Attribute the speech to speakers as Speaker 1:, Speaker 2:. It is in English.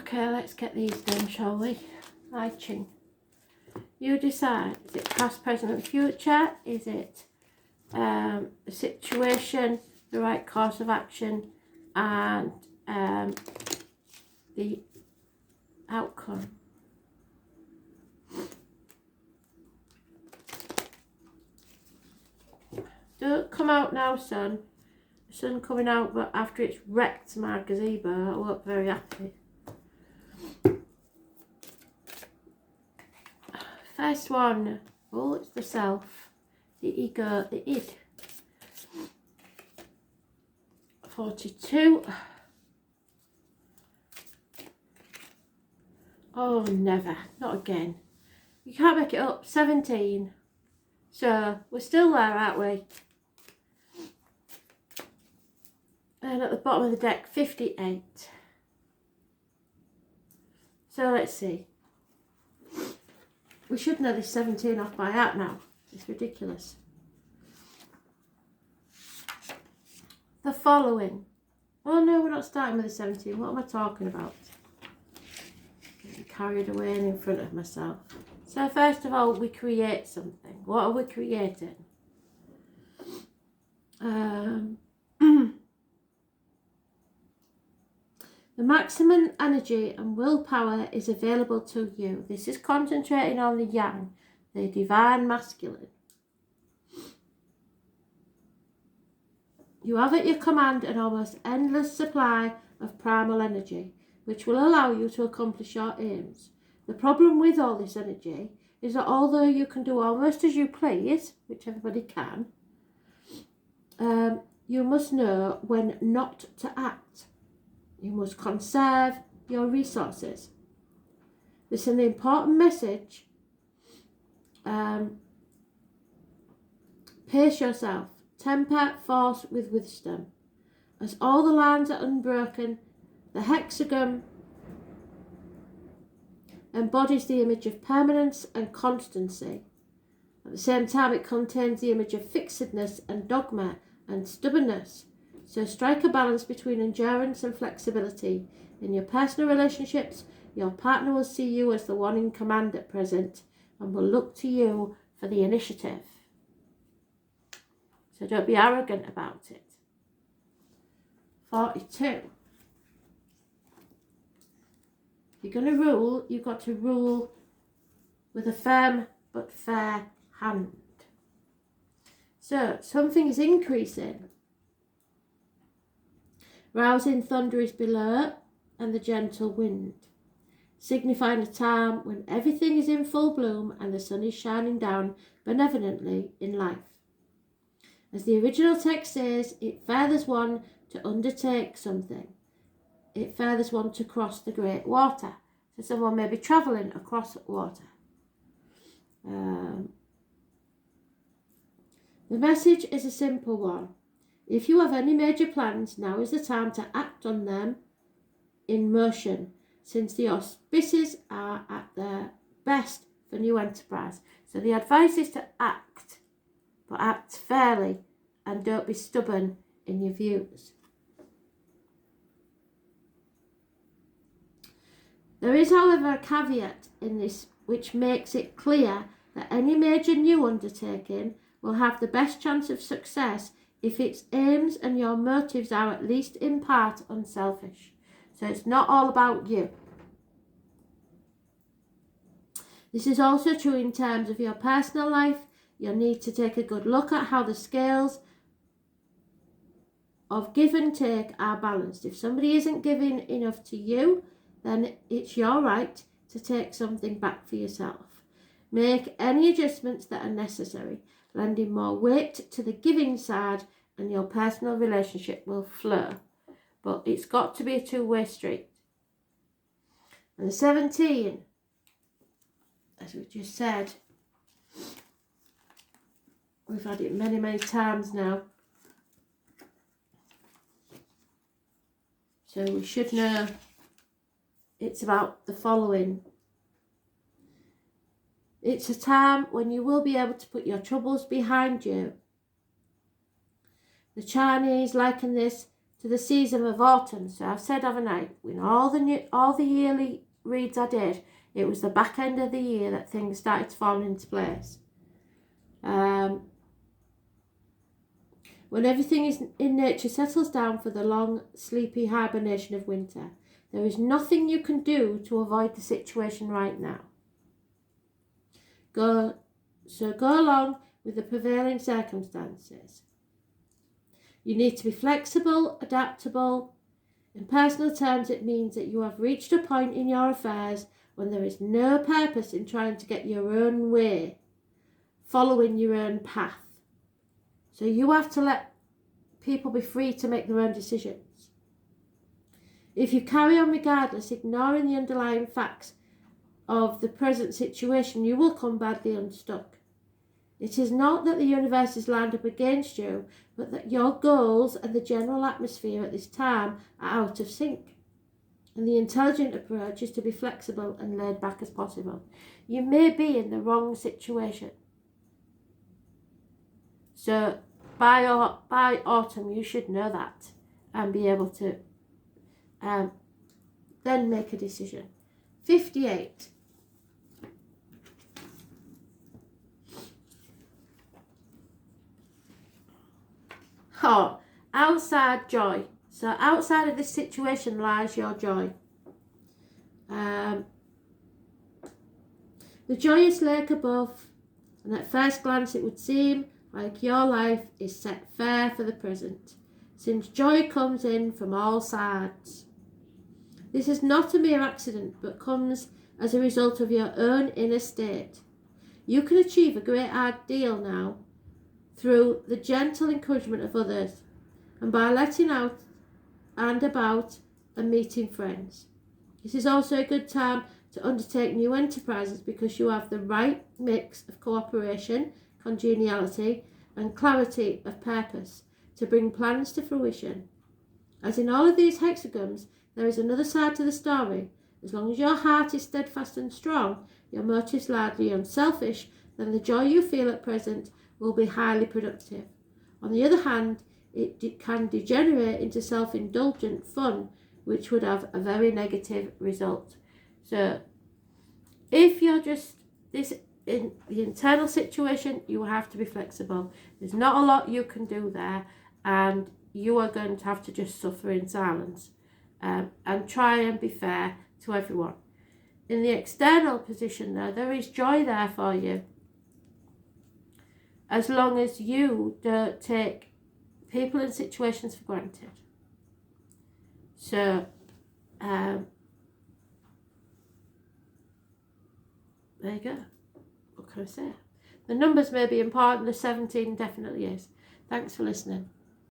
Speaker 1: Okay, let's get these done, shall we? Hi, Ching. You decide. Is it past, present and future? Is it the situation, the right course of action, and the outcome? Don't come out now, son. The sun coming out, but after it's wrecked my gazebo, I won't be very happy. First one. Oh, it's the self, the ego, the id. 42. Oh, never. Not again. You can't make it up. 17. So, we're still there, aren't we? And at the bottom of the deck, 58. So, let's see. We should know this 17 off by heart now. It's ridiculous. The following. Oh no, we're not starting with the 17. What am I talking about? Getting carried away and in front of myself. So first of all, we create something. What are we creating? The maximum energy and willpower is available to you. This is concentrating on the yang, the divine masculine. You have at your command an almost endless supply of primal energy, which will allow you to accomplish your aims. The problem with all this energy is that although you can do almost as you please, which everybody can, you must know when not to act. You must conserve your resources. This is an important message. Pace yourself. Temper force with wisdom. As all the lines are unbroken, the hexagon embodies the image of permanence and constancy. At the same time, it contains the image of fixedness and dogma and stubbornness. So strike a balance between endurance and flexibility. In your personal relationships, your partner will see you as the one in command at present and will look to you for the initiative. So don't be arrogant about it. 42. If you're going to rule, you've got to rule with a firm but fair hand. So something is increasing. Rousing thunder is below and the gentle wind, signifying a time when everything is in full bloom and the sun is shining down benevolently in life. As the original text says, it furthers one to undertake something. It furthers one to cross the great water. So someone may be travelling across water. The message is a simple one. If you have any major plans, now is the time to act on them in motion, since the auspices are at their best for new enterprise. So the advice is to act, but act fairly and don't be stubborn in your views. There is, however, a caveat in this which makes it clear that any major new undertaking will have the best chance of success if its aims and your motives are at least in part unselfish. So it's not all about you. This is also true in terms of your personal life. You'll need to take a good look at how the scales of give and take are balanced. If somebody isn't giving enough to you, then it's your right to take something back for yourself. Make any adjustments that are necessary, lending more weight to the giving side, and your personal relationship will flow. But it's got to be a two-way street. And the 17, as we just said, we've had it many, many times now. So we should know it's about the following. It's a time when you will be able to put your troubles behind you. The Chinese liken this to the season of autumn. So I've said overnight, in all the yearly reads I did, it was the back end of the year that things started to fall into place. When everything in nature settles down for the long, sleepy hibernation of winter, there is nothing you can do to avoid the situation right now. Go along with the prevailing circumstances. You need to be flexible, adaptable. In personal terms, it means that you have reached a point in your affairs when there is no purpose in trying to get your own way, following your own path. So you have to let people be free to make their own decisions. If you carry on regardless, ignoring the underlying facts of the present situation, you will come badly unstuck. It is not that the universe is lined up against you, but that your goals and the general atmosphere at this time are out of sync. And the intelligent approach is to be flexible and laid back as possible. You may be in the wrong situation. So by autumn, you should know that and be able to then make a decision. 58. Oh, outside joy. So outside of this situation lies your joy. The joyous lake above, and at first glance it would seem like your life is set fair for the present, since joy comes in from all sides. This is not a mere accident, but comes as a result of your own inner state. You can achieve a great ideal now through the gentle encouragement of others, and by letting out and about and meeting friends. This is also a good time to undertake new enterprises because you have the right mix of cooperation, congeniality, and clarity of purpose to bring plans to fruition. As in all of these hexagons, there is another side to the story. As long as your heart is steadfast and strong, your motives largely unselfish, then the joy you feel at present will be highly productive. On the other hand, it can degenerate into self-indulgent fun, which would have a very negative result. So, if you're just this in the internal situation, you have to be flexible. There's not a lot you can do there, and you are going to have to just suffer in silence and try and be fair to everyone. In the external position, though, there is joy there for you, as long as you don't take people and situations for granted. So, there you go. What can I say? The numbers may be important. The 17 definitely is. Thanks for listening.